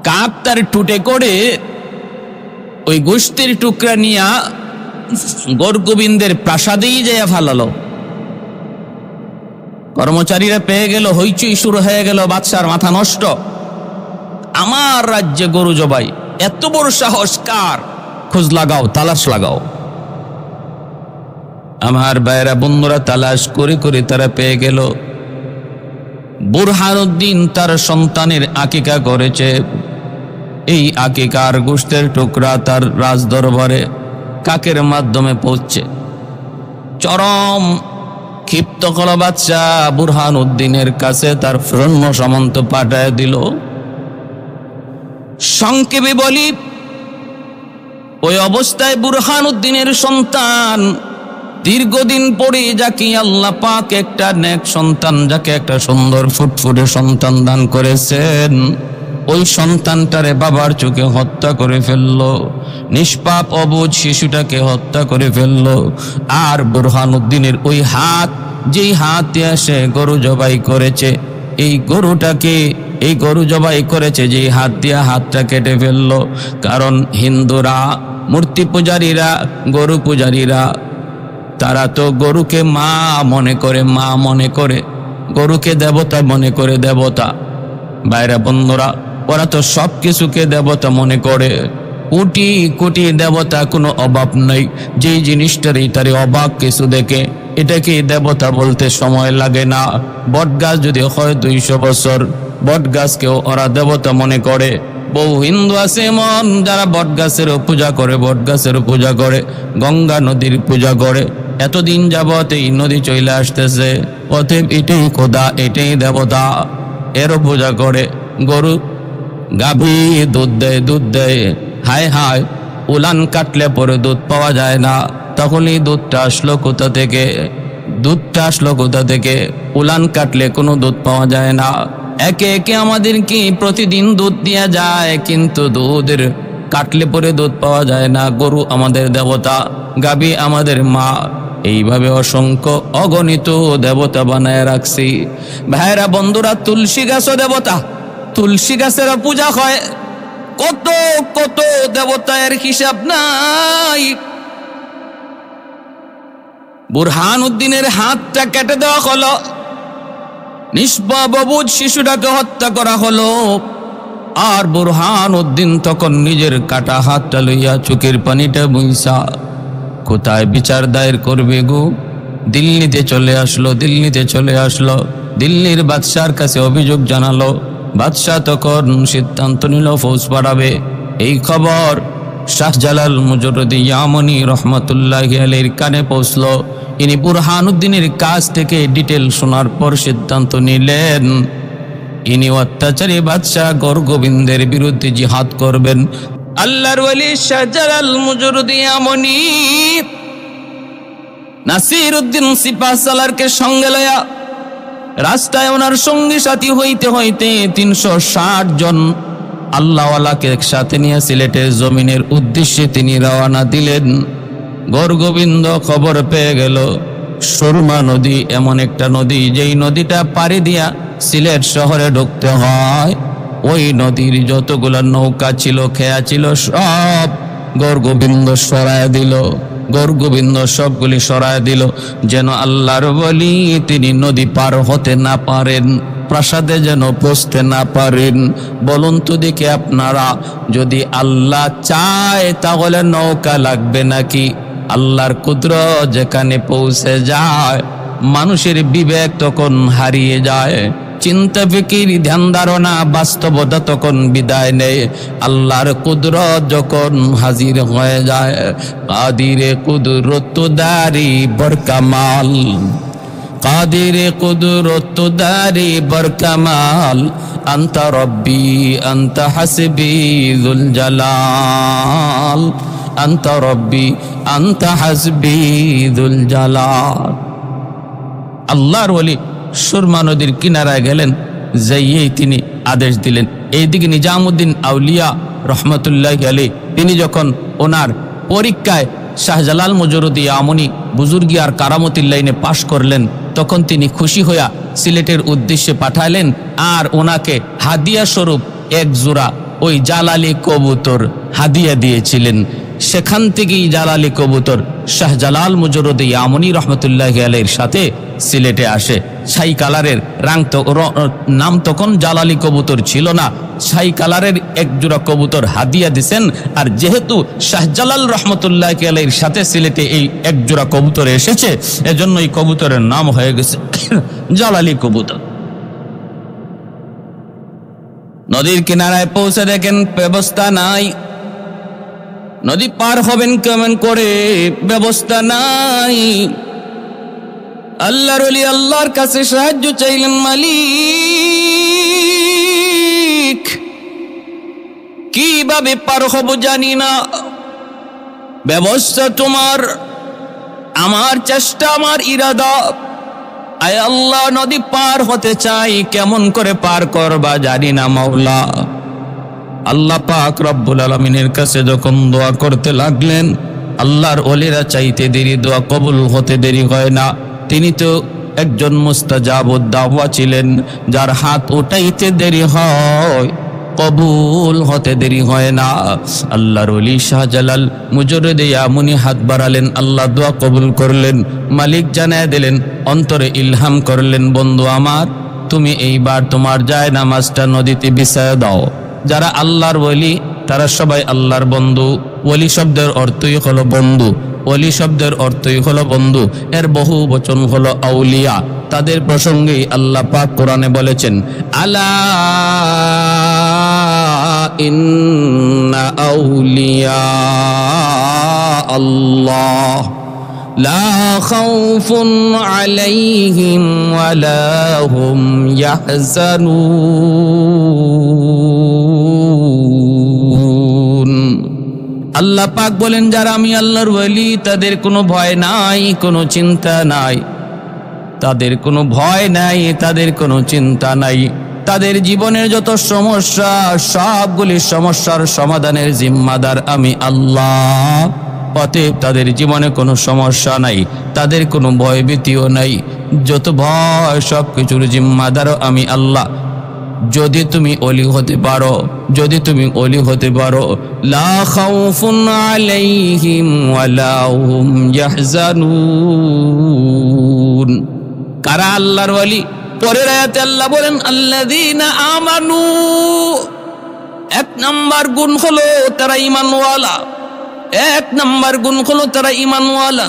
কাক তার টুটে করে ওই গোশতের টুকরা নিয়া গরগোবিন্দের প্রাসাদেই যাইয়া ফালালো। কর্মচারীরা পেয়ে গেল, হইচই শুরু হয়ে গেল, বাদশার মাথা নষ্ট। আমার রাজ্যে গরু জবাই, এত বড় সাহস কার? খোঁজ লাগাও, তালাশ লাগাও। আমার ভাইরা বন্ধুরা তালাশ করে করে তারা পেয়ে গেল বুরহানুদ্দিন তার সন্তানের আকিকা করেছে। এই আকিকার গোশতের টুকরা তার রাজ দরবারে কাকের মাধ্যমে পৌঁছছে। চরম ক্ষিপ্ত হল বাদশা, বুরহানুদ্দিনের কাছে তার সৈন্য সামন্ত পাঠায় দিল। সংক্ষেপে বলি, ওই অবস্থায় বুরহানুদ্দিনের সন্তান দীর্ঘদিন পরে যাকে আল্লাহ পাক একটা নেক সন্তান, যাকে একটা সুন্দর ফুটফুটে সন্তান দান করেছেন, ওই সন্তানটারে বাবার চোখে হত্যা করে ফেললো। নিষ্পাপ অবুঝ শিশুটাকে হত্যা করে ফেললো। আর বুরহানুদ্দিনের ওই হাত, যেই হাত দিয়ে সে গরু জবাই করেছে, এই গরু জবাই করেছে যেই হাত দিয়ে, হাতটা কেটে ফেললো। কারণ হিন্দুরা, মূর্তি পূজারীরা, গরু পূজারীরা, তারা তো গরুকে মা মনে করে, গরুকে দেবতা মনে করে। দেবতা বাইরা বন্ধুরা, ওরা তো সব কিছুকে দেবতা মনে করে। কোটি কোটি দেবতা, কোনো অভাব নেই। যেই জিনিসটারই তারে অবাক কিছু দেখে, এটাকে দেবতা বলতে সময় লাগে না। বট গাছ যদি হয় 200 বছর, বট গাছকেও ওরা দেবতা মনে করে। বহু হিন্দু আছে এমন যারা বট গাছেরও পূজা করে, গঙ্গা নদীর পূজা করে। এতদিন যাবত এই নদী চলে আসতেছে, অতএব এটাই খোদা, এটাই দেবতা, এরও পূজা করে। গরু গাভী দুধ দেয়, হায় হায়, উলান কাটলে পরে দুধ পাওয়া যায় না। তখন এই দুধটা আসলো কোথা থেকে? উলান কাটলে কোনো দুধ পাওয়া যায় না। একে একে আমাদেরকে প্রতিদিন দুধ দেয়া যায়, কিন্তু দুধের কাটলে পরে দুধ পাওয়া যায় না। গরু আমাদের দেবতা, গাভী আমাদের মা। এইভাবে অসংখ্য অগণিত দেবতা বানায় রাখছি। ভাইরা বন্ধুরা, তুলসী গাছও দেবতা, তুলসী গাছেরও পূজা হয়। কত কত দেবতার হিসাব নাই। বুরহানুদ্দিনের হাতটা কেটে দেওয়া হলো, নিষ্পাপ অবুঝ শিশুটাকে হত্যা করা হলো। আর বুরহানুদ্দিন তখন নিজের কাটা হাতটা লইয়া চোখের পানিটা মুইসা কোথায় বিচার দায়ের করবে গো? দিল্লিতে চলে আসলো। দিল্লির বাদশার কাছে অভিযোগ জানালো। বাদশাহ তখন সিদ্ধান্ত নিল ফৌজ পাঠাবে। এই খবর শাহজালাল মুজরদি ইয়ামনি রহমতুল্লাহি আলাইহির কানে পৌঁছলো। ইনি বুরহানুদ্দিনের কাছ থেকে ডিটেল শোনার পর সিদ্ধান্ত নিলেন, ইনি অত্যাচারী বাদশাহ গরগোবিন্দের বিরুদ্ধে জিহাদ করবেন। আল্লাহর ওলি শাহজালাল মুজরদি ইয়ামনি নাসিরউদ্দিন সিপাহসালারকে সঙ্গে লয়া রাস্তায় ওনার সঙ্গী সাথী হইতে হইতে 360 জন আল্লাহওয়ালাকে একসাথে নিয়ে সিলেটের জমিনের উদ্দেশ্যে তিনি রওনা দিলেন। গরগোবিন্দ খবর পেয়ে গেল সুরমা নদী এমন একটা নদী, যেই নদীটা পাড়ি দিয়া সিলেট শহরে ঢুকতে হয়। ওই নদীর যতগুলো নৌকা ছিল, খেয়া ছিল, সব গরগোবিন্দ সবগুলি সরায় দিল, যেন আল্লাহর ওলি তিনি নদী পার হতে না পারেন, প্রাসাদে যেন পৌঁছতে না পারেন। বলুন তো দেখি আপনারা, যদি আল্লাহ চায় তাহলে নৌকা লাগবে নাকি? আল্লাহর কুদরত যেখানে পৌঁছে যায়, মানুষের বিবেক তখন হারিয়ে যায়, চিন্তা ফিকির ধ্যান ধারণা বাস্তবতা তখন বিদায় নেয়। আল্লাহর কুদরত যখন হাজির হয়ে যায়, কাদিরে কুদরত দারি বরকামাল, কাদিরে কুদরত দারি বরকামাল, আনতা রব্বি আনতা হাসবি যুল জালাল, আনতা রব্বি আনতা হাসবি যুল জালাল। আল্লাহর ওলি সুরমা নদীর কিনারায় গেলেন, যাইয়েই তিনি আদেশ দিলেন। এইদিকে নিজামুদ্দিন আউলিয়া রহমতুল্লাহি আলাইহি তিনি যখন ওনার পরীক্ষায় শাহজালাল মুজরদি ইয়ামনি বুজুর্গি আর কারামতির লাইনে পাশ করলেন, তখন তিনি খুশি হইয়া সিলেটের উদ্দেশ্যে পাঠালেন। আর ওনাকে হাদিয়া স্বরূপ 1 জোড়া ওই জালালি কবুতর হাদিয়া দিয়েছিলেন। সেখান থেকেই জালালি কবুতর শাহজালাল মুজররদ ইয়ামনি রহমতুল্লাহি আলাইহির সাথে সিলেটে আসে। ছাই কালারের নাম তখন জালালি কবুতর ছিল না, ছাই কালারের এক জোড়া কবুতর হাদিয়া দিছেন। আর যেহেতু শাহজালাল রহমতুল্লাহি আলাইহির সাথে সিলেটে এই এক জোড়া কবুতর এসেছে, এজন্য এই কবুতরের নাম হয়ে গেছে জালালি কবুতর। নদীর কিনারায় পৌঁছে দেখেন ব্যবস্থা নাই, নদী পার হবেন কেমন করে, ব্যবস্থা নাই। আল্লাহর ওলি আল্লাহর কাছে সাহায্য চাইলেন, মালিক কিভাবে পার হব জানি না, ব্যবস্থা তোমার, আমার চেষ্টা আমার ইরাদা। আয় আল্লাহ, নদী পার হতে চাই, কেমন করে পার করবা জানি না মাওলা। আল্লাহ পাক রব্বুল আলামিনের কাছে যখন দোয়া করতে লাগলেন, আল্লাহর ওলিরা চাইতে দেরি, দোয়া কবুল হতে দেরি হয় না। তিনি তো একজন মুস্তাজাবুদ দাওয়া ছিলেন, যার হাত উঠাইতে দেরি হয় কবুল হতে দেরি হয় না। আল্লাহর ওলি শাহজালাল মুজররদ ইয়ামনি হাত বাড়ালেন, আল্লাহ দোয়া কবুল করলেন। মালিক জানায় দিলেন, অন্তরে ইলহাম করলেন, বন্ধু আমার, তুমি এইবার তোমার যায় নামাজটা নদীতে বিছায় দাও। যারা আল্লাহর ওলি তারা সবাই আল্লাহর বন্ধু। ওলি শব্দের অর্থই হলো বন্ধু, ওলি শব্দের অর্থই হলো বন্ধু, এর বহু বচন হলো আউলিয়া। তাদের প্রসঙ্গে আল্লাহ পাক কোরআনে বলেছেন, আলা ইন্না আউলিয়া আল্লাহ লা খাউফুন আলাইহিম ওয়ালা হুম ইয়াহজানুন। আল্লাহ পাক বলেন, যারা আমি আল্লাহর ওলি তাদের কোনো ভয় নাই, কোনো চিন্তা নাই, তাদের কোনো ভয় নাই, তাদের কোনো চিন্তা নাই। তাদের জীবনের যত সমস্যা, সবগুলি সমস্যার সমাধানের জিম্মাদার আমি আল্লাহ। অতএব তাদের জীবনে কোনো সমস্যা নাই, তাদের কোনো ভয়ভীতিও নাই। যত ভয় সব কিছুর জিম্মাদারও আমি আল্লাহ। যদি তুমি ওলি হতে পারো, যদি তুমি ওলি হতে পারো, লা খাউফুন আলাইহিম ওয়ালা হুম ইয়াহজানুন। কারা আল্লাহর ওলি? পরের আয়াতে আল্লাহ বলেন, আল্লাযীনা আমানু, এক নাম্বার গুণ হলো তারা ঈমানওয়ালা, এক নাম্বার গুণ হলো তারা ঈমানওয়ালা।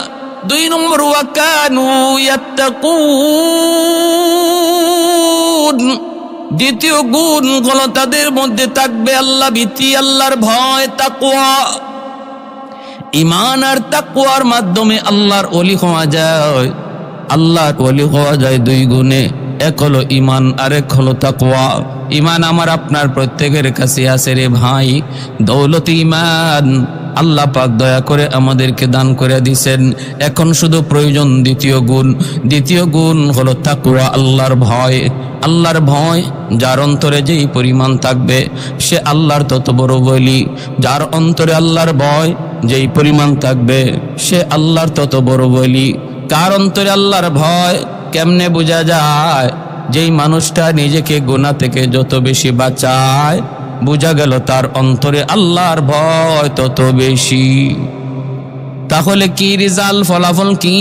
দুই নম্বর, ওয়া কানু ইয়াত্তাকুন, দ্বিতীয় গুণ হলো তাদের মধ্যে থাকবে আল্লাহ ভীতি, আল্লাহর ভয়, তাকওয়া। ঈমান আর তাকওয়ার মাধ্যমে আল্লাহর ওলি হওয়া যায়। আল্লাহর ওলি হওয়া যায় দুই গুণে, এক হলো ঈমান আর এক হলো তাকওয়া। ঈমান আমার আপনার প্রত্যেকের কাছে আছে রে ভাই, দৌলত ঈমান আল্লাহ পাক দয়া করে আমাদেরকে দান করে দিয়েছেন। এখন শুধু প্রয়োজন দ্বিতীয় গুণ। দ্বিতীয় গুণ হলো তাকওয়া, আল্লাহর ভয়। আল্লাহর ভয় যার অন্তরে যেই পরিমাণ থাকবে সে আল্লাহর তত বড় বলি। যার অন্তরে আল্লাহর ভয় যেই পরিমাণ থাকবে সে আল্লাহর তত বড় বলি। কার অন্তরে আল্লাহর ভয় কেমনে বোঝা যায়? যেই মানুষটা নিজেকে গুনাহ থেকে যত বেশি বাঁচায়, বোঝা গেল তার অন্তরে আল্লাহর ভয় তত বেশি। তাহলে কি রেজাল্ট, ফলাফল কি?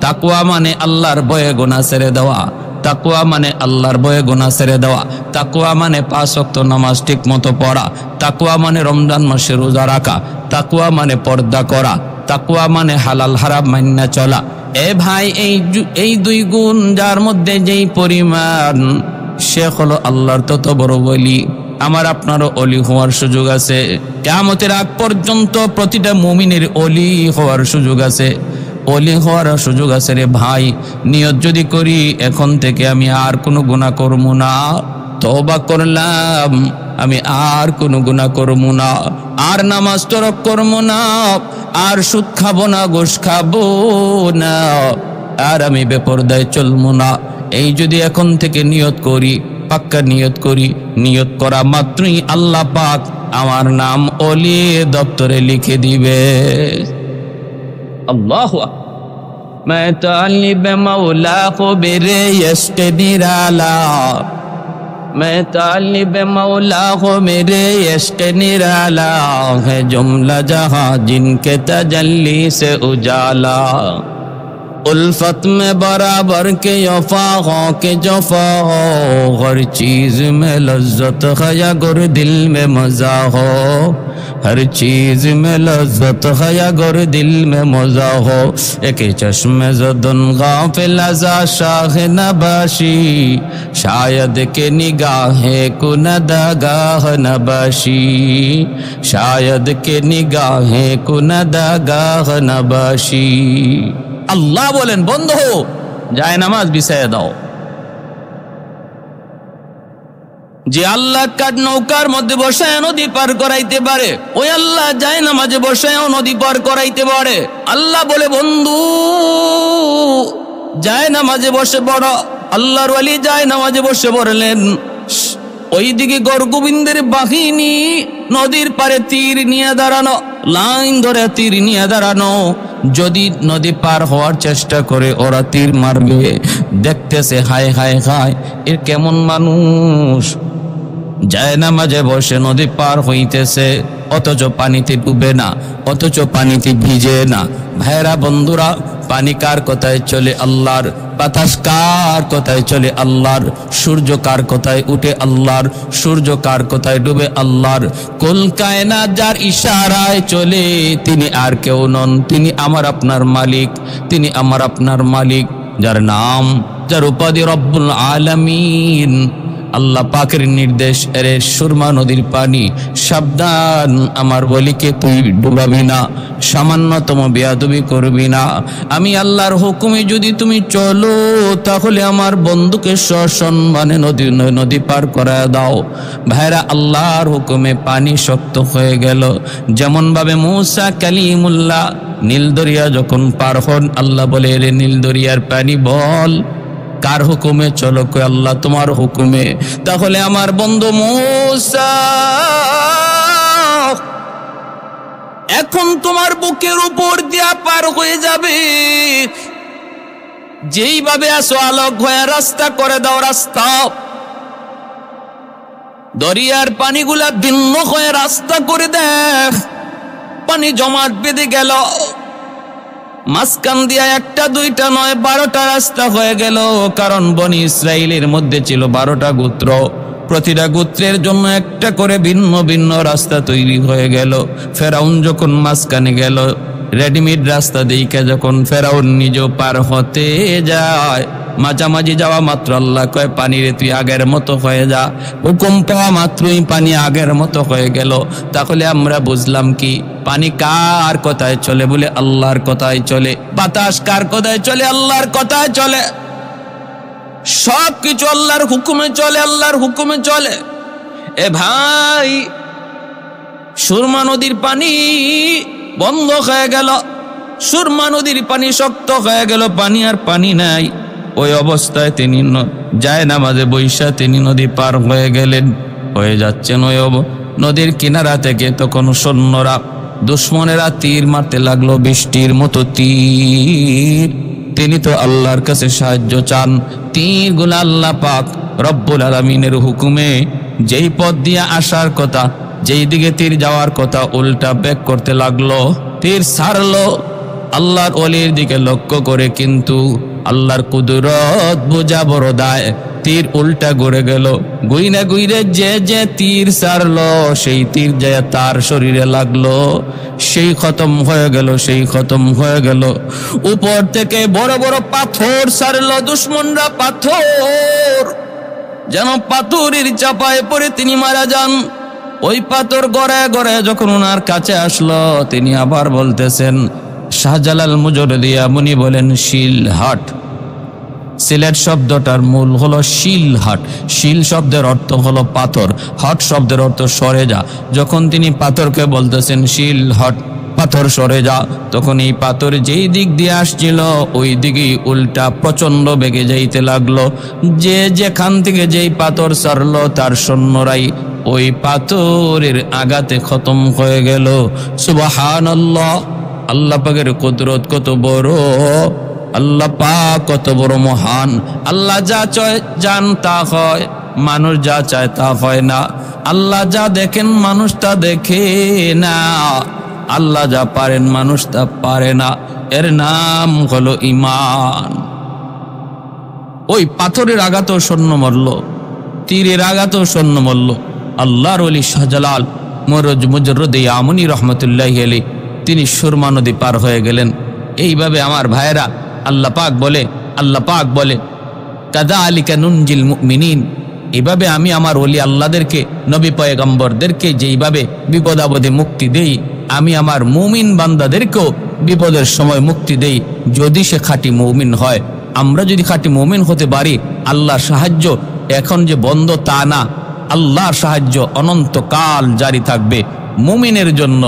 তাকওয়া মানে আল্লাহর ভয়ে গুনাহ ছেড়ে দেওয়া, তাকওয়া মানে আল্লাহর ভয়ে গুনাহ ছেড়ে দেওয়া, তাকওয়া মানে 5 ওয়াক্ত নামাজ ঠিক মতো পড়া, তাকওয়া মানে রমজান মাসে রোজা রাখা, তাকওয়া মানে পর্দা করা, তাকওয়া মানে হালাল হারাম মাইনা চলা। এ ভাই, এই দুই গুণ যার মধ্যে যেই পরিমাণ, সে হলো আল্লাহর তত বড় ওলি। আমার আপনারও ওলি হওয়ার সুযোগ আছে। কিয়ামতের আগ পর্যন্ত প্রতিটা মুমিনের ওলি হওয়ার সুযোগ আছে, ওলি হওয়ার সুযোগ আছে রে ভাই। নিয়ত যদি করি এখন থেকে আমি আর কোনো গুনাহ করব না, তওবা করলাম আমি আর কোনো গুনাহ করব না, আর নামাজ তরক করব না, আর সুদ খাবো না, ঘুষ খাবো না, আর আমি বেপরদায় চলবো না। এই যদি এখন থেকে নিয়ত করি, পাক্কা নিয়ত করি, নিয়ত করা মাত্রই আল্লাহ পাক আমার নাম ওলি দপ্তরে লিখে দিবে। আল্লাহু আকবার। मैं तालिब मौला को बेरे यश्क निराला, मैं तालिब मौला हो मेरे इश्क निराला है जुमला जहां जिनके तजल्ली से उजाला उल्फत में बराबर के वफा हो के जफा हो हर चीज में लज्जत है या गुर दिल में मजा हो हर चीज में लज्जत है या गुर दिल में मजा हो एक चश्मे ज़दन गाफिल अज़ा शाह नबाशी शायद के निगाहे कुनदगाह नबाशी शायद के निगाहे कुनदगाह नबाशी আল্লাহ বলেন বন্ধু যায় নামাজ বিছায়া দাও যে আল্লাহ কাঠ নৌকার মধ্যে বসে নদী পার করাইতে পারে ওই আল্লাহ যায় নামাজে বসে নদী পার করাইতে পারে আল্লাহ বলে বন্ধু যায় নামাজে বসে পড় আল্লাহর ওয়ালি যায় নামাজে বসে পড়লেন ওইদিকে গরগোবিন্দের বাহিনী নদীর পারে তীর নিয়ে দাঁড়ানো লাইন ধরে তীর নিয়ে দাঁড়ানো যদি নদী পার হওয়ার চেষ্টা করে ওরা তীর মারবে দেখতেছে হায় হায় হায় এর কেমন মানুষ যায় নামাজে বসে নদী পার হইতেছে অথচ পানিতে ডুবে না অথচ পানিতে ভিজে না ভাইরা বন্ধুরা পানি কার কথায় চলে আল্লাহর বাতাস কার কথায় চলে আল্লাহর সূর্য কার কথায় উঠে আল্লাহর সূর্য কার কথায় ডুবে আল্লাহর কুল কায়নাত যার ইশারায় চলে তিনি আর কেউ নন তিনি আমার আপনার মালিক তিনি আমার আপনার মালিক যার নাম যার উপাধি রব্বুল আলামিন আল্লাহ পাকের নির্দেশ এরে সুরমা নদীর পানি সাবধান আমার বলিকে তুই ডুবাবি না সামান্যতম বেয়াদবি করবি না আমি আল্লাহর হুকুমে যদি তুমি চলো তাহলে আমার বন্ধুকে সসম্মানে নদী পার করায় দাও ভাইরা আল্লাহর হুকুমে পানি শক্ত হয়ে গেল যেমন ভাবে মূসা কালিমুল্লাহ নীল দরিয়া যখন পার হন আল্লাহ বলে রে নীল দরিয়ার পানি বল কার হুকুমে চলো কই আল্লাহ তোমার হুকুমে তাহলে আমার বন্ধু মূসা এখন তোমার বুকের উপর দিয়া পার হয়ে যাবে যেইভাবে আসো আলোক হয়ে রাস্তা করে দাও রাস্তা দরিয়ার পানিগুলা ভিন্ন হয়ে রাস্তা করে দেখ পানি জমাট বেঁধে গেল মাঝখান দিয়া একটা দুইটা নয় 12টা রাস্তা হয়ে গেল কারণ বনি ইসরাইলের মধ্যে ছিল 12টা গোত্র প্রতিটা গোত্রের জন্য একটা করে ভিন্ন ভিন্ন রাস্তা তৈরি হয়ে গেল ফেরাউন যখন মাঝখানে গেল রেডিমেড রাস্তা দেখে যখন ফেরাউন নিজেও পার হতে যায় মাঝামাঝি যাওয়া মাত্র আল্লাহ কয় পানিরে তুই আগের মতো হয়ে যা হুকুম পাওয়া মাত্রই পানি আগের মতো হয়ে গেল তাহলে আমরা বুঝলাম কি পানি কার কথায় চলে বলে আল্লাহর কথায় চলে বাতাস কার কথায় চলে আল্লাহর কথায় চলে সব কিছু আল্লাহর হুকুমে চলে আল্লাহর হুকুমে চলে এ ভাই সুরমা নদীর পানি বন্ধ হয়ে গেল সুরমা নদীর পানি শক্ত হয়ে গেল পানি আর পানি নাই ওই অবস্থায় তিনি যায় নামাজে বৈশা তিনি নদী পার হয়ে গেলেন হয়ে যাচ্ছেন ওই নদীর কিনারা থেকে তখন সৈন্যরা দুশ্মনেরা তীর মারতে লাগলো বৃষ্টির মতো তীর তিনি তো আল্লাহর কাছে সাহায্য চান তীরগুলো আল্লাহ পাক রব্বুল আলামিনের হুকুমে যেই পথ দিয়ে আসার কথা যেই দিকে তীর যাওয়ার কথা উল্টা ব্যাক করতে লাগলো তীর ছাড়লো আল্লাহর ওলির দিকে লক্ষ্য করে কিন্তু আল্লাহর কুদরত বোঝা বড় দায় তীর উল্টা ঘুরে গেল গুইনা গুইরে যে তীর ছাড়লো সেই তীর যায় তার শরীরে লাগলো সেই খতম হয়ে গেল সেই খতম হয়ে গেল উপর থেকে বড় বড় পাথর ছাড়লো দুশ্মনরা পাথর যেন পাথরের চাপায় পড়ে তিনি মারা যান ওই পাথর গড়ায় গড়ায় যখন ওনার কাছে আসলো তিনি আবার বলতেছেন শাহজালাল মুজরদিয়া মুনি বলেন শিলহাট সিলেট শব্দটার মূল হলো শিলহাট শিল শব্দের অর্থ হলো পাথর হট শব্দের অর্থ সরে যা যখন তিনি পাথরকে বলতেছেন শিলহাট পাথর সরে যা তখন এই পাথর যেই দিক দিয়ে আসছিল ওই দিকেই উল্টা প্রচন্ড বেগে যাইতে লাগলো যে যেখান থেকে যেই পাথর ছাড়লো তার সৈন্যরাই ওই পাথরের আঘাতে খতম হয়ে গেল সুবহানাল্লাহ আল্লাহ পাকের কুদরত কত বড় আল্লাহ পাক কত বড় মহান আল্লাহ যা চায় জান তা হয় মানুষ যা চায় তা হয় না। আল্লাহ যা দেখেন মানুষ তা দেখে না, আল্লাহ যা পারেন মানুষ তা পারে না। এর নাম হলো ঈমান। ওই পাথরের আঘাতেও সৈন্য মরল, তীরের আঘাতেও সৈন্য মরল। আল্লাহর ওলি শাহজালাল মুজররদ ইয়ামুনি রহমতুল্লাহি আলাইহি তিনি সুরমা নদী পার হয়ে গেলেন। এইভাবে আমার ভাইয়েরা আল্লাহ পাক বলে কাযালিকা নুনজিল মুমিনিন, এইভাবে আমি আমার ওলি আল্লাহদেরকে, নবী পয়গম্বরদেরকে যেইভাবে বিপদ আপদে মুক্তি দেই, আমি আমার মুমিন বান্দাদেরকেও বিপদের সময় মুক্তি দেই, যদি সে খাঁটি মুমিন হয়। আমরা যদি খাঁটি মুমিন হতে পারি, আল্লাহর সাহায্য এখন যে বন্ধ তা না, আল্লাহর সাহায্য অনন্তকাল জারি থাকবে মুমিনের জন্য।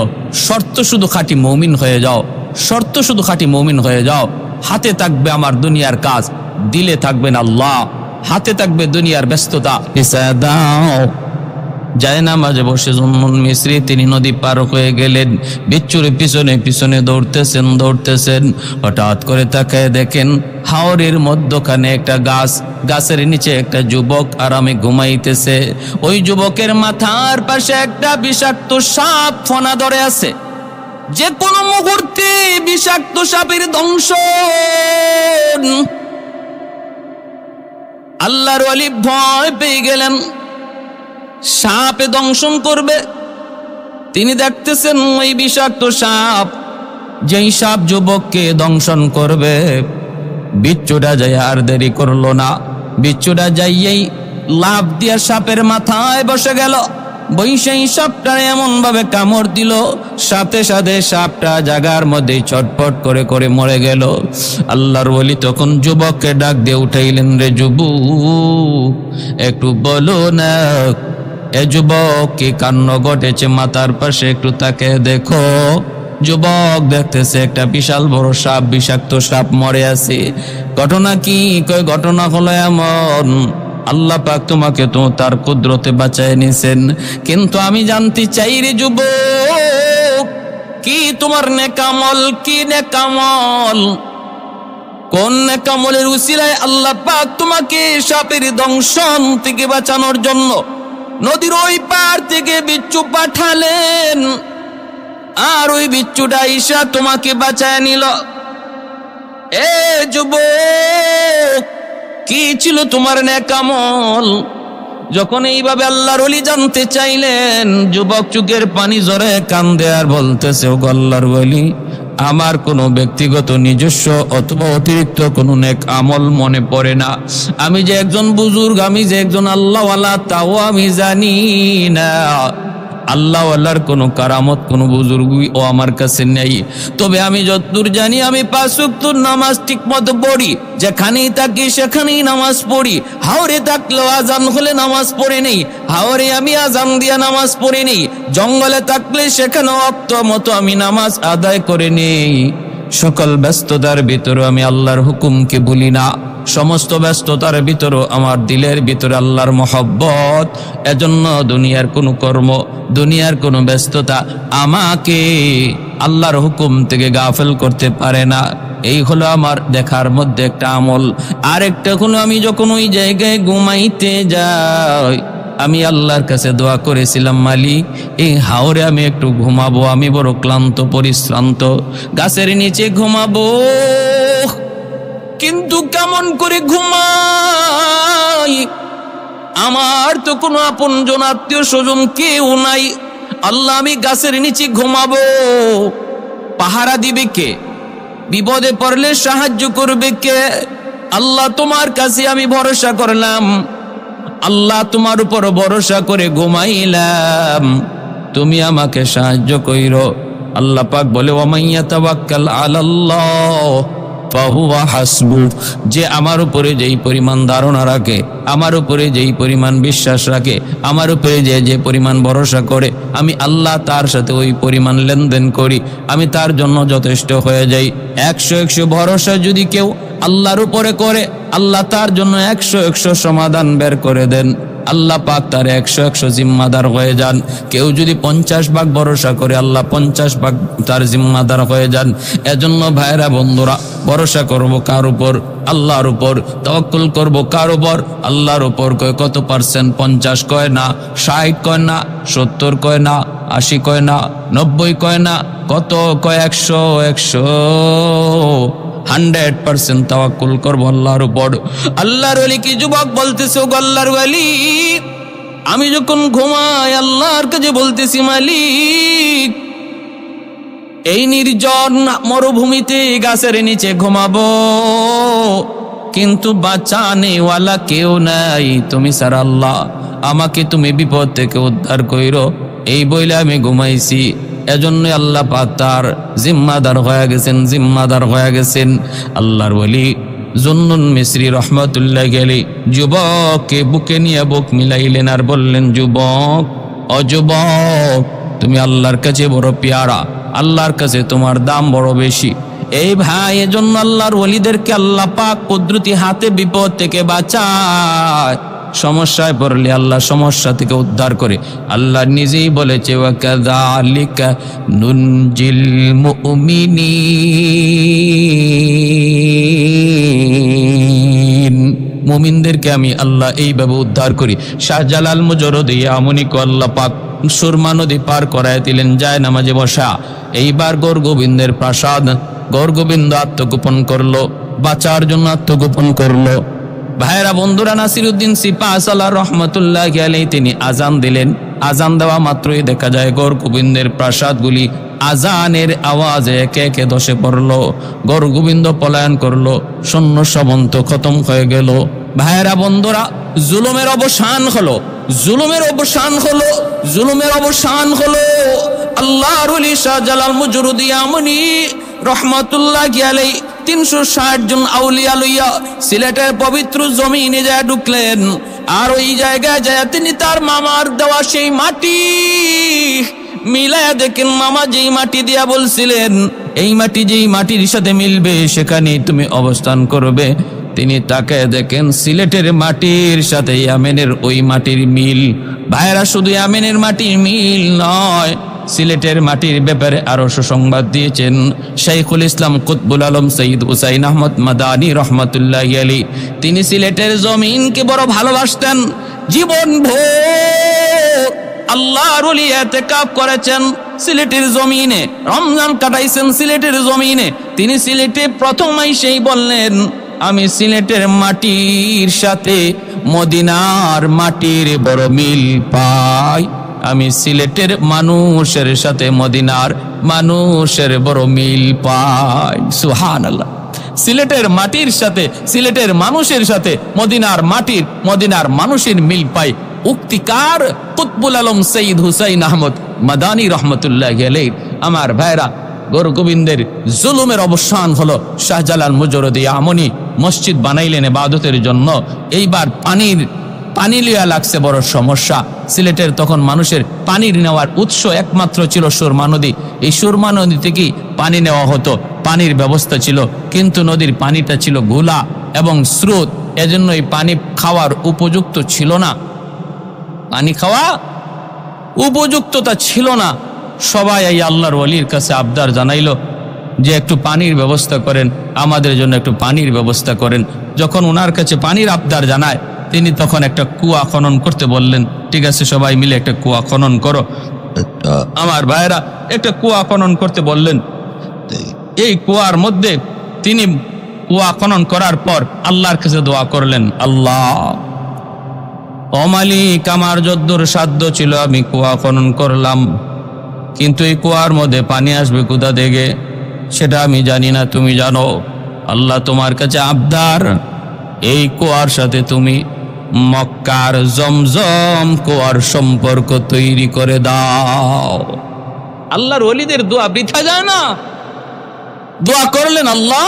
শর্ত শুধু খাঁটি মুমিন হয়ে যাও, শর্ত শুধু খাঁটি মুমিন হয়ে যাও। হাতে থাকবে আমার দুনিয়ার কাজ, দিলে থাকবেন আল্লাহ, হাতে থাকবে দুনিয়ার ব্যস্ততা। দাও যায় না মাঝে বসে জুন্নুন মিসরি তিনি নদী পার হয়ে গেলেন। বিচ্ছুর পিছনে পিছনে দৌড়তেছেন। হঠাৎ করে তাকায় দেখেন হাওরের মধ্যখানে একটা গাছ, গাছের নিচে একটা যুবক আরামে ঘুমাইতেছে। ওই যুবকের মাথার পাশে একটা বিষাক্ত সাপ ফনা ধরে আছে। যে কোনো মুহূর্তে বিষাক্ত সাপের দংশন। আল্লাহর ওলি ভয় পেয়ে গেলেন, সাপে দংশন করবে। তিনি দেখতেছেন ওই বিষাক্ত সাপ, যেই সাপ যুবককে দংশন করবে। বিচ্ছুটা যাই আর দেরি করলো না, বিচ্ছুটা যাইয়েই লাফ দিয়া সাপের মাথায় বসে গেল। বৈশাই সাপটা এমন ভাবে কামড় দিল, সাথে সাথে সাপটা জায়গার মধ্যে ছটফট করে করে মরে গেল। আল্লাহর ওলি তখন যুবককে ডাক দিয়ে উঠাইলেন, রে যুবক একটু বলো না এ যুবক কি কাণ্ড ঘটেছে, মাথার পাশে একটু তাকে দেখো। যুবক দেখতেছে একটা বিশাল বড় সাপ, বিষাক্ত সাপ মরে আছে। ঘটনা কি? কয় ঘটনা হলো এমন, আল্লাহ পাক তোমাকে তো তার কুদরতে বাঁচায় নিছেন, কিন্তু আমি জানতে চাই রে যুবক, কি তোমার নেকামল, কি নেকামল, কোন নেকামলের উসিলায় আল্লাহ পাক তোমাকে সাপের দংশন থেকে বাঁচানোর জন্য নদীর ওই পার থেকে বিচ্ছু পাঠালেন, আর ওই বিচ্ছুটা ঈশা তোমাকে বাঁচায় নিল। এ যুবক কি ছিল তোমার নেকামল? যখন এইভাবে আল্লাহর ওলি জানতে চাইলেন, যুবক চোখের পানি ঝরে কান্দে আর বলতেছে, ও আল্লাহর ওলি, আমার কোনো ব্যক্তিগত নিজস্ব অথবা অতিরিক্ত কোনো নেক আমল মনে পড়ে না। আমি যে একজন বুজুর্গ, আমি যে একজন আল্লাহওয়ালা তাও আমি জানি না। আল্লাহওয়ালার কোনো কারামত, কোনো বুজুর্গই ও আমার কাছে নেই। তবে আমি যতদূর জানি আমি 5 ওয়াক্ত নামাজ ঠিক মতো পড়ি, যেখানেই থাকি সেখানেই নামাজ পড়ি। হাওরে থাকলেও আজান হলে নামাজ পড়ে নেই, হাওরে আমি আজান দিয়া নামাজ পড়ে নেই। জঙ্গলে থাকলে সেখানেও ওয়াক্ত মতো আমি নামাজ আদায় করে নেই। সকল ব্যস্ততার ভিতরে আমি আল্লাহর হুকুমকে ভুলি না। সমস্ত ব্যস্ততার ভিতরে আমার দিলের ভিতরে আল্লাহর মহব্বত। এজন্য দুনিয়ার কোনো কর্ম, দুনিয়ার কোনো ব্যস্ততা আমাকে আল্লাহর হুকুম থেকে গাফেল করতে পারে না। এই হলো আমার দেখার মধ্যে একটা আমল। আরেকটা হলো আমি যখন ওই জায়গায় ঘুমাইতে যাই, আমি আল্লাহর কাছে দোয়া করেছিলাম, মালিক এই হাওরে আমি একটু ঘুমাবো, আমি বড় ক্লান্ত পরিশ্রান্ত, গাছের নিচে ঘুমাবো, কিন্তু কেমন করে ঘুমাই? আমার তো কোনো আপনজন আত্মীয় স্বজন কেউ নাই। আল্লাহ আমি গাছের নিচে ঘুমাবো, পাহারা দিবে কে? বিপদে পড়লে সাহায্য করবে কে? আল্লাহ তোমার কাছে আমি ভরসা করলাম, আল্লাহ তোমার উপর ভরসা করে ঘুমাইলাম, তুমি আমাকে সাহায্য কইরো। আল্লাহ পাক বলে, ওয়ামাইয়া তাওয়াক্কাল আলাল্লাহ ফাহুয়া হাসবু, যে আমার উপরে যেই পরিমাণ ধারণা রাখে, আমার উপরে যেই পরিমাণ বিশ্বাস রাখে, আমার উপরে যে পরিমাণ ভরসা করে, আমি আল্লাহ তার সাথে ওই পরিমাণ লেনদেন করি, আমি তার জন্য যথেষ্ট হয়ে যাই। 100 ভরসা যদি কেউ আল্লাহর উপরে করে, আল্লাহ তার জন্য 100 সমাধান বের করে দেন। আল্লাহ পাক তার 100 জিম্মাদার হয়ে যান। কেউ যদি 50 ভাগ ভরসা করে আল্লাহ 50 ভাগ তার জিম্মাদার হয়ে যান। এজন্য ভাইরা বন্ধুরা, ভরসা করব কার উপর? আল্লাহর উপর। তাওয়াক্কুল করব কার উপর? আল্লাহর উপর। কয় কত পার্সেন্ট? 50 কয় না, 60 কয় না, 70 কয় না, 80 কয় না, 90 কয় না, কত কয়? 100% তাওয়াক্কুল করবো আল্লাহর উপর। আল্লাহর ওলি কি যুবক বলতেছে, ও আল্লাহর ওলি, আমি যখন ঘুমাই আল্লাহর কাছে বলতেছি, মালিক এই নির্জন মরুভূমিতে গাছের নিচে ঘুমাবো, কিন্তু বাঁচানেওয়ালা কেউ নাই তুমি ছাড়া, আল্লাহ আমাকে তুমি বিপদ থেকে উদ্ধার কইরো, এই বইলে আমি ঘুমাইছি। এজন্য আল্লাহ পাক তার জিম্মাদার হয়ে গেছেন। আল্লাহর ওলি জুন্নুন মিসরি রহমাতুল্লাহ আলাইহি যুবককে বুকে নিয়ে বুক মিলাইলেন আর বললেন, যুবক, ও যুবক, তুমি আল্লাহর কাছে বড় পেয়ারা, আল্লাহর কাছে তোমার দাম বড় বেশি। এই ভাই, এজন্য আল্লাহর ওলিদেরকে আল্লাহ পাক কুদরতি হাতে বিপদ থেকে বাঁচায়। সমস্যায় পড়লে আল্লাহ সমস্যা থেকে উদ্ধার করে। আল্লাহ নিজেই বলেছে, ওয়াকাযালিকা নুনজিল মুমিনিন, মুমিনদেরকে আমি আল্লাহ এইভাবে উদ্ধার করি। শাহজালাল মুজররদি আমনিকে আল্লাহ পাক সুরমা নদী পার করায় দিলেন, যায় নামাজে বসা। এইবার গৌর গোবিন্দের প্রাসাদ, গৌর গোবিন্দ আত্মগোপন করলো, বাঁচার জন্য আত্মগোপন করলো। ভাইরা বন্ধুরা, নাসিরউদ্দিন সিপাহসালাহ রহমতুল্লাহি আলাইহি তিনি আজান দিলেন। আজান দেওয়া মাত্রই দেখা যায় গৌর গোবিন্দের প্রাসাদগুলি আজানের আওয়াজে একে একে ধসে পড়লো। গৌর গোবিন্দ পলায়ন করলো, সৈন্য সামন্ত খতম হয়ে গেল। ভাইরা বন্ধুরা, জুলুমের অবসান হলো, জুলুমের অবসান হলো, জুলুমের অবসান হলো। আল্লাহর ওলি শাহজালাল মুজররদি আমনি রহমতুল্লাহি আলাইহি 360 জন আউলিয়া লইয়া সিলেটের পবিত্র জমিনে যায় ঢুকলেন। আর ওই জায়গায় যায় তিনি তার মামার দেওয়া সেই মাটি মিলায়া দেখেন। মামা যেই মাটি দিয়া বলছিলেন এই মাটি যেই মাটির সাথে মিলবে সেখানেই তুমি অবস্থান করবে, তিনি তাকে দেখেন সিলেটের মাটির সাথে ইয়ামেনের ওই মাটির মিল। ভাইরা, শুধু ইয়ামেনের মাটির মিল নয়, সিলেটের মাটির ব্যাপারে আরো সুসংবাদ দিয়েছেন শাইখুল ইসলাম কুতবুল আলম সৈয়দ হুসাইন আহমদ মাদানী রহমতুল্লাহি আলাইহি। তিনি সিলেটের জমিনকে বড় ভালোবাসতেন। জীবন ভোর আল্লাহর ওলি ইতিকাফ করেছেন সিলেটের জমিনে, রমজান কাটাইছেন সিলেটের জমিনে। তিনি সিলেটে প্রথম এসেই বললেন, আমি সিলেটের মাটির সাথে মদিনার মাটির বড় মিল পাই, আমি সিলেটের মানুষের সাথে মদিনার মানুষের বড় মিল পাই। সুবহানাল্লাহ। সিলেটের মাটির সাথে, সিলেটের মানুষের সাথে মদিনার মানুষের মিল পাই। উক্তিকার কুতবুল আলম সৈয়দ হুসাইন আহমদ মাদানী রহমতুল্লাহি আলাইহি। আমার ভাইরা, গৌর গোবিন্দের জুলুমের অবসান হলো। শাহজালাল মুজররদি আমনি মসজিদ বানাইলেন ইবাদতের জন্য। এইবার পানি লিয়া লাগছে বড় সমস্যা। সিলেটের তখন মানুষের পানির নেওয়ার উৎস একমাত্র ছিল সুরমা নদী। এই সুরমা নদী থেকেই পানি নেওয়া হতো, পানির ব্যবস্থা ছিল, কিন্তু নদীর পানিটা ছিল ঘোলা এবং স্রোত, এজন্য এই পানি খাওয়ার উপযুক্ত ছিল না, পানি খাওয়া উপযুক্ততা ছিল না। সবাই এই আল্লাহর ওলির কাছে আবদার জানাইলো যে একটু পানির ব্যবস্থা করেন, আমাদের জন্য একটু পানির ব্যবস্থা করেন। যখন ওনার কাছে পানির আবদার জানায়, তিনি তখন একটা কুয়া খনন করতে বললেন। ঠিক আছে, সবাই মিলে একটা কুয়া খনন করো। আমার ভাইরা একটা কুয়া খনন করতে বললেন। এই কুয়ার মধ্যে তিনি কুয়া খনন করার পর আল্লাহর কাছে দোয়া করলেন, আল্লাহ, ও মালিক, আমার যদ্দূর সাধ্য ছিল আমি কুয়া খনন করলাম, কিন্তু এই কুয়ার মধ্যে পানি আসবে কোথা থেকে সেটা আমি জানি না, তুমি জানো। আল্লাহ, তোমার কাছে আবদার, এই কুয়ার সাথে তুমি মক্কার জমজম কুয়ার সম্পর্ক তৈরি করে দাও। আল্লাহর ওলিদের দোয়া বৃথা যায় না। দোয়া করলেন, আল্লাহ,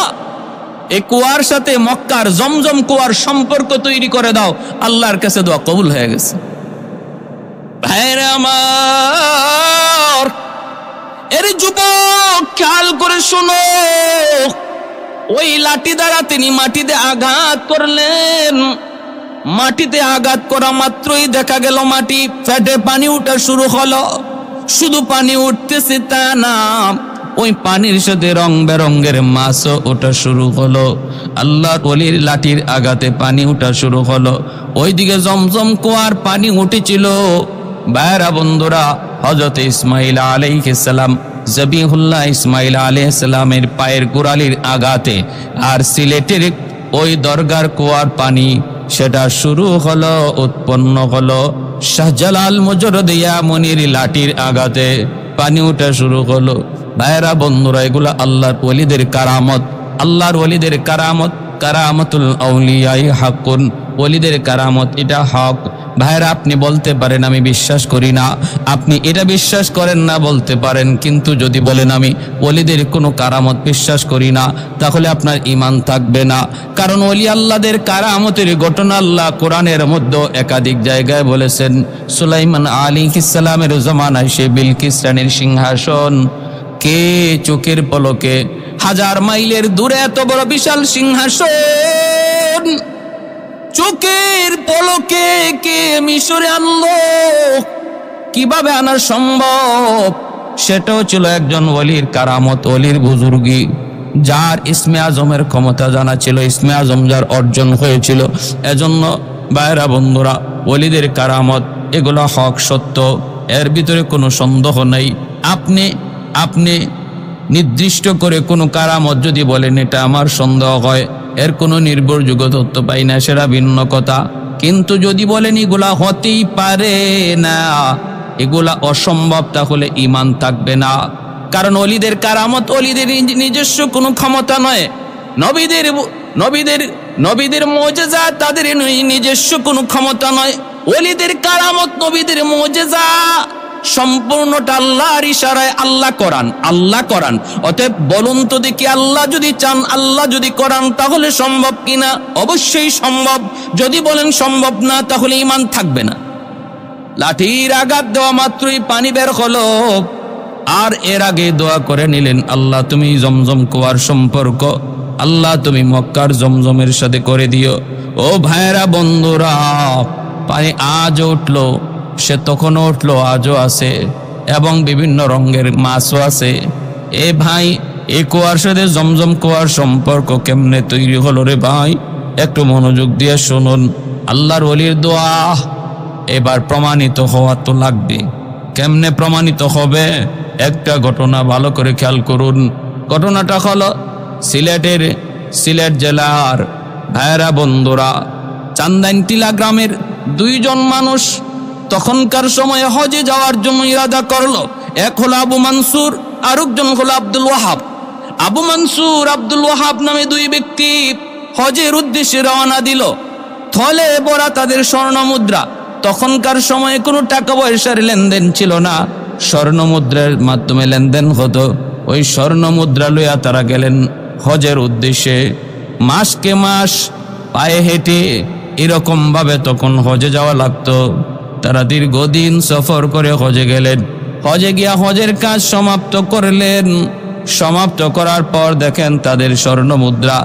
এই কুয়ার সাথে মক্কার জমজম কুয়ার সম্পর্ক তৈরি করে দাও। আল্লাহর কাছে দোয়া কবুল হয়ে গেছে। ভাইরা আমার, এর যুবক খেয়াল করে শোনো, ওই লাঠি দ্বারা তিনি মাটিতে আঘাত করলেন। মাটিতে আঘাত করা মাত্রই দেখা গেল মাটি ফেটে পানি উঠা শুরু হলো। শুধু পানি উঠতেছে তা না, ওই পানির সাথে রং বেরঙ্গের মাছও ওঠা শুরু হলো। আল্লাহর ওলির লাঠির আঘাতে পানি উঠা শুরু হলো। ওইদিকে জমজম কুয়ার পানি উঠেছিল। ভাইরা বন্ধুরা, হযরত ইসমাঈল আলাইহিস সালাম, জবিহুল্লাহ ইসমাঈল আলাইহিস সালামের পায়ের গোড়ালির আঘাতে আর সিলেটের ওই দরগার কুয়ার পানি সেটা শুরু হলো, উৎপন্ন হলো। শাহজালাল মুজরদিয়া মনির লাঠির আঘাতে পানি উঠা শুরু হলো। ভাইরা বন্ধুরা, এগুলো আল্লাহর ওলিদের কারামত। আল্লাহর ওলিদের কারামত, কারামতুল আউলিয়াই হাক্কুন, ওলিদের কারামত, এটা হক। ভাইরা, আপনি বলতে পারেন আমি বিশ্বাস করি না, আপনি এটা বিশ্বাস করেন না বলতে পারেন, কিন্তু যদি বলেন আমি ওলিদের কোনো কারামত বিশ্বাস করি না, তাহলে আপনার ঈমান থাকবে না। কারণ ওলি আল্লাহদের কারামতের ঘটনা আল্লাহ কোরআনের মধ্যে একাধিক জায়গায় বলেছেন। সুলাইমান আলাইহিস সালামের জমানায় সে বিলকিস রানীর সিংহাসন কে চোখের পলকে 1000 মাইলের দূরে এত বড় বিশাল সিংহাসন চোখের পলকে কে মিশরে আনলো, কিভাবে আনা সম্ভব? সেটাও ছিল একজন ওলির কারামত, ওলির বুজুর্গি, যার ইসমে আজমের ক্ষমতা জানা ছিল, ইসমে আজম যার অর্জন হয়েছিল। এজন্য ভাইরা বন্ধুরা, ওলিদের কারামত এগুলো হক, সত্য, এর ভিতরে কোনো সন্দেহ নেই। আপনি নির্দিষ্ট করে কোনো কারামত যদি বলেন এটা আমার সন্দেহ হয়, এর কোনো নির্ভরযোগ্য তথ্য পাই না, সেটা ভিন্ন কথা। কিন্তু যদি বলেন এগুলা হতেই পারে না, এগুলা অসম্ভব, তাহলে ঈমান থাকবে না। কারণ ওলিদের কারামত ওলিদের নিজস্ব কোনো ক্ষমতা নয়। নবীদের মুজিজা তাদের নিজস্ব কোনো ক্ষমতা নয়। ওলিদের কারামত, নবীদের মুজিজা সম্পূর্ণটা আল্লাহর ইশারায়, আল্লাহ করান। অতএব বলুন তো দেখি, আল্লাহ যদি চান, আল্লাহ যদি করান, তাহলে সম্ভব কিনা? অবশ্যই সম্ভব। যদি বলেন সম্ভব না, তাহলে ঈমান থাকবে না। লাঠির আঘাত দেওয়া মাত্রই পানি বের হলো। আর এর আগে দোয়া করে নিলেন, আল্লাহ তুমি জমজম কুয়ার সম্পর্ক, আল্লাহ তুমি মক্কার জমজমের সাথে করে দিও। ও ভাইরা বন্ধুরা, পানি আজ উঠলো, সে তখনও উঠলো, আজও আছে, এবং বিভিন্ন রঙের মাছও আছে। এ ভাই, এই কুয়ার সাথে জমজম কুয়ার সম্পর্ক কেমনে তৈরি হলো রে ভাই? একটু মনোযোগ দিয়ে শুনুন। আল্লাহর ওলির দোয়া এবার প্রমাণিত হওয়া তো লাগবে। কেমনে প্রমাণিত হবে? একটা ঘটনা ভালো করে খেয়াল করুন। ঘটনাটা হলো সিলেট জেলার ভাইরা বন্ধুরা, চান্দাইনটিলা গ্রামের 2 জন মানুষ তখনকার সময়ে হজে যাওয়ার জন্য ইরাদা করলো। এক হলো আবু মানসুর, আরেকজন হলো আব্দুল ওয়াহাব। আবু মানসুর, আব্দুল ওয়াহাব নামে 2 ব্যক্তি হজের উদ্দেশ্যে রওনা দিল। থলে ভরা তাদের স্বর্ণ মুদ্রা। তখনকার সময়ে কোনো টাকা পয়সার লেনদেন ছিল না, স্বর্ণ মুদ্রার মাধ্যমে লেনদেন হতো। ওই স্বর্ণ মুদ্রা লইয়া তারা গেলেন হজের উদ্দেশ্যে। মাসকে মাস পায়ে হেঁটে এরকম ভাবে তখন হজে যাওয়া লাগতো। তারা দীর্ঘদিন সফর করে হজে গেলেন। হজে গিয়া হজের কাজ সমাপ্ত করলেন। সমাপ্ত করার পর দেখেন তাদের স্বর্ণ মুদ্রা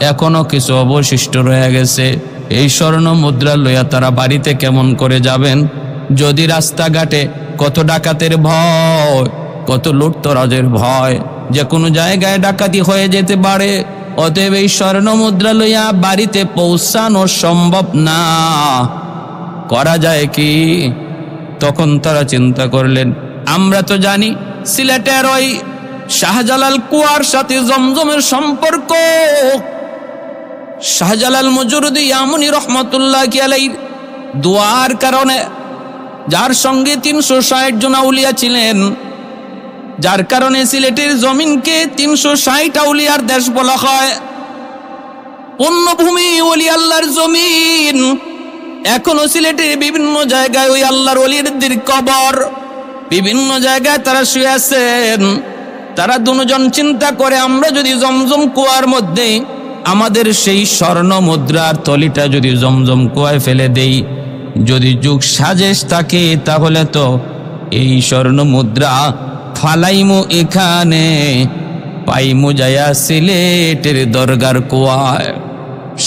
এখনো কিছু অবশিষ্ট রয়ে গেছে। এই স্বর্ণ মুদ্রা লইয়া তারা বাড়িতে কেমন করে যাবেন? যদি রাস্তাঘাটে কত ডাকাতের ভয়, কত লুটতরাজের ভয়, যে কোনো জায়গায় ডাকাতি হয়ে যেতে পারে। অতএব এই স্বর্ণ মুদ্রা লইয়া বাড়িতে পৌঁছানো সম্ভব না। করা যায় কি? তখন তারা চিন্তা করলেন, আমরা তো জানি সিলেটের ওই শাহজালাল কুয়ার সাথে জমজমের সম্পর্ক। শাহজালাল মুজরদি ইয়ামুনি রহমতুল্লাহি আলাইহির দোয়ার কারণে, যার সঙ্গে 360 জন আউলিয়া ছিলেন, যার কারণে সিলেটের জমিনকে 360 আউলিয়ার দেশ বলা হয়। পুণ্যভূমি, ওলি আল্লাহর জমিন। এখনো সিলেটের বিভিন্ন জায়গায় ওই আল্লাহর ওলিদের কবর, বিভিন্ন জায়গায় তারা শুয়ে আছেন। তারা 2 জন চিন্তা করে, আমরা যদি জমজম কুয়ার মধ্যে আমাদের সেই স্বর্ণ মুদ্রার থলিটা যদি জমজম কুয়ায় ফেলে দেই, যদি যুগ সাজেশ থাকে, তাহলে তো এই স্বর্ণ মুদ্রা ফালাইমু এখানে, পাইমু যায়া সিলেটের দরগার কুয়ায়।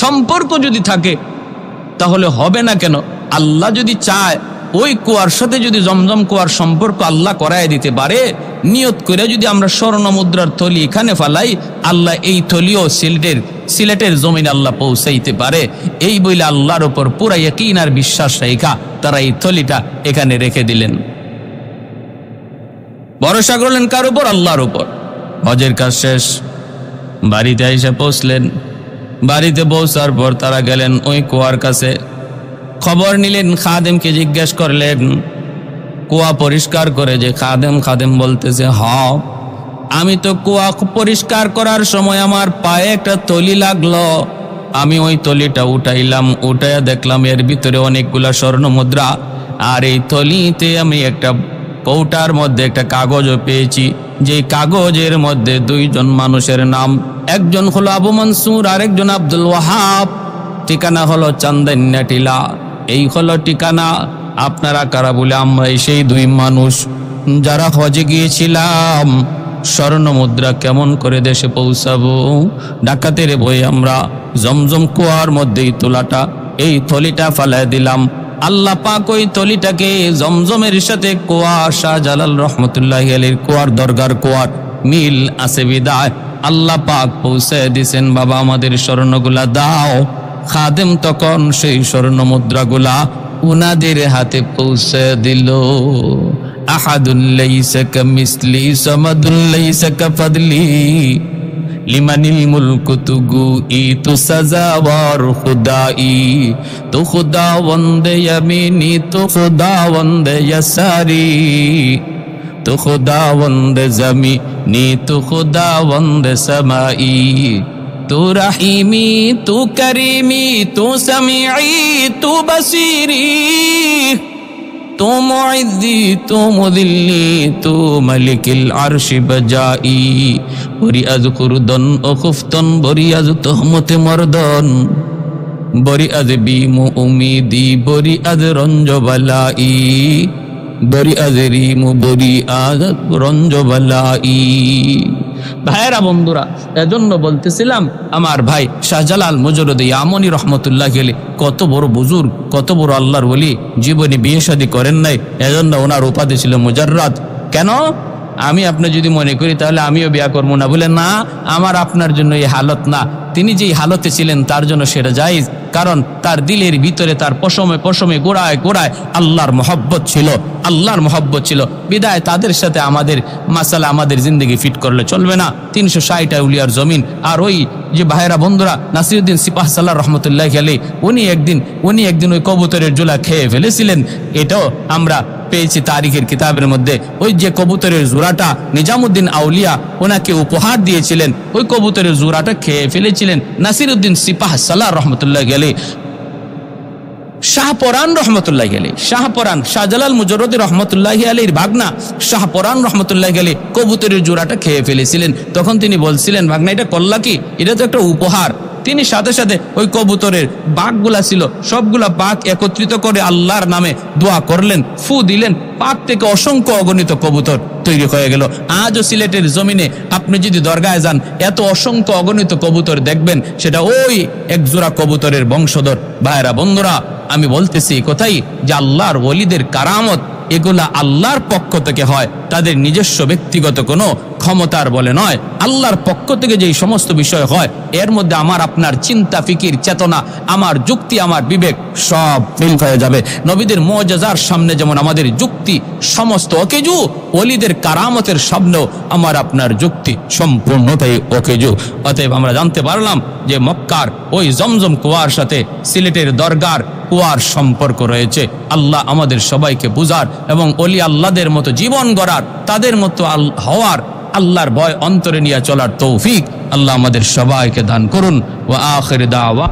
সম্পর্ক যদি থাকে তাহলে হবে না কেন? আল্লাহ যদি চায় ওই কুয়ার সাথে যদি জমজম কুয়ার সম্পর্ক আল্লাহ করায় দিতে পারে, নিয়ত করে যদি আমরা স্বর্ণ মুদ্রার থলি এখানে ফালাই, আল্লাহ এই থলিও সিলেটের জমিনে আল্লাহ পৌঁছাইতে পারে। এই বলে আল্লাহর উপর পুরা ইয়াকিন আর বিশ্বাস রেখা তারা এই থলিটা এখানে রেখে দিলেন। ভরসা করলেন কার উপর? আল্লাহর উপর। হজের কাজ শেষ, বাড়িতে এসে পৌঁছলেন। বাড়িতে পৌঁছার পর তারা গেলেন ওই কুয়ার কাছে, খবর নিলেন, খাদেমকে জিজ্ঞেস করলেন কুয়া পরিষ্কার করে যে খাদেম বলতেছে, হ্যাঁ আমি তো কুয়া পরিষ্কার করার সময় আমার পায়ে একটা তলি লাগলো, আমি ওই তলিটা উঠাইলাম, উঠাইয়া দেখলাম এর ভিতরে অনেকগুলা স্বর্ণ মুদ্রা, আর এই তলিতে আমি একটা কৌটার মধ্যে একটা কাগজও পেয়েছি, যে কাগজের মধ্যে দুইজন মানুষের নাম, একজন হলো আবু মনসুর আর একজন আব্দুল ওয়াহাব, ঠিকানা হলো চান্দাইন্যা টিলা। এই হলো ঠিকানা। আপনারা কারা? বলে আমরা সেই দুই মানুষ যারা হজে গিয়েছিলাম। স্বর্ণ মুদ্রা কেমন করে দেশে পৌঁছাবো? ডাকাতের ভয়ে আমরা জমজম কুয়ার মধ্যেই তোলাটা এই থলিটা ফালাই দিলাম। আল্লাহ পাক ওই তলিটাকে জমজমের সাথে কুয়া শাহজালাল রহমতুল্লাহি আলাইহির কুয়ার দরগার কুয়ার মিল আছে বিদায় আল্লাহ পাক পৌঁছে দিছেন। বাবা আমাদের স্বর্ণগুলা দাও। খাদেম তখন সেই স্বর্ণ মুদ্রাগুলা উনাদের হাতে পৌঁছে দিল। আহাদুল লাইসা কামিসলি সামাদুল লাইসা কাফাদলি লিমানিল মুলকু তুগু ই তু সাজাওয়ার খুদাই, তু খুদাওয়ান্দে ইয়ামিনি তু খুদাওয়ান্দে ইয়াসারি, তু খুদাওয়ান্দে জামিনি তু খুদাওয়ান্দে সামাই, তু রহিমি তু করিমি তু সামিঈ তু বসিরি, তু মুইজ্জি তু মুদিল্লি তু মালিকিল আরশি বজাই, বরি আজ খুরদন ও খুফতন বরি আজ তোহমতে মর্দন, বরি আজ বিমু উমিদি বরি আজ রঞ্জ বালাই, বরি আজ রিমু বরি আজ রঞ্জ বালাই। ভাইয়েরা বন্ধুরা, এজন্য বলতেছিলাম আমার ভাই শাহজালাল মুজরুদ ইয়ামনি রহমতুল্লাহ আলাইহি কত বড় বুজুর্গ, কত বড় আল্লাহর ওলি, জীবনে বিয়ে শাদী করেন নাই, এজন্য ওনার উপাধি ছিল মুজাররাদ। কেন? আমি আপনি যদি মনে করি তাহলে আমিও বিয়া করবো না, বলে না, আমার আপনার জন্য এই হালত না। তিনি যেই হালতে ছিলেন তার জন্য সেটা জায়েজ, কারণ তার দিলের ভিতরে তার পশমে গোড়ায় গোড়ায় আল্লাহর মহব্বত ছিল, আল্লাহর মহব্বত ছিল। বিদায় তাদের সাথে আমাদের মাসালা আমাদের জিন্দগি ফিট করলে চলবে না। 360 আউলিয়ার জমিন। আর ওই যে ভাইরা বন্ধুরা নাসিরউদ্দিন সিপাহ সালাহ রহমতুল্লাহি আলাইহি উনি একদিন ওই কবুতরের জোলা খেয়ে ফেলেছিলেন। এটাও আমরা পেয়েছি তারিখের কিতাবের মধ্যে। ওই যে কবুতরের জোড়াটা নিজামুদ্দিন আউলিয়া ওনাকে উপহার দিয়েছিলেন, ওই কবুতরের জোড়াটা খেয়ে ফেলেছিলেন নাসিরউদ্দিন সিপাহ সালাহ রহমতুল্লাহি আলাইহি। শাহপরান রহমতুল্লাহি আলাইহি, শাহপরান শাহজালাল মুজররদি রহমতুল্লাহি আলাইহির ভাগনা শাহপরান রহমতুল্লাহি আলাইহি কবুতরের জোড়াটা খেয়ে ফেলেছিলেন। তখন তিনি বলছিলেন, ভাগনা এটা করলা কি? এটা তো একটা উপহার। তিনি সাথে সাথে ওই কবুতরের বাঘগুলা ছিল সবগুলা বাঘ একত্রিত করে আল্লাহর নামে দোয়া করলেন, ফু দিলেন, পাক থেকে অসংখ্য অগণিত কবুতর তৈরি হয়ে গেল। আজও সিলেটের জমিনে আপনি যদি দরগায় যান, এত অসংখ্য অগণিত কবুতর দেখবেন, সেটা ওই একজোড়া কবুতরের বংশধর। ভাইরা বন্ধুরা, আমি বলতেছি কোথায় যে আল্লাহর ওলিদের কারামত এগুলা আল্লাহর পক্ষ থেকে হয়, তাদের নিজস্ব ব্যক্তিগত কোনো ক্ষমতার বলে নয়। আল্লাহর পক্ষ থেকে যেই সমস্ত বিষয় হয়, এর মধ্যে আমার আপনার চিন্তা ফিকির চেতনা, আমার যুক্তি, আমার বিবেক সব ফেল হয়ে যাবে। নবীদের মুআজিজার সামনে যেমন আমাদের যুক্তি সমস্ত অকেজু, ওলিদের কারামতের সামনেও আমার আপনার যুক্তি সম্পূর্ণতাই অকেজু। অতএব আমরা জানতে পারলাম যে মক্কার ওই জমজম কুয়ার সাথে সিলেটের দরগার কুয়ার সম্পর্ক রয়েছে। আল্লাহ আমাদের সবাইকে বুঝার এবং ওলি আল্লাহদের মতো জীবন গড়ার, তাদের মতো হওয়ার, আল্লাহর ভয় অন্তরে নিয়ে চলার তৌফিক আল্লাহ আমাদের সবাইকে দান করুন। ওয়া আখির দাওয়া।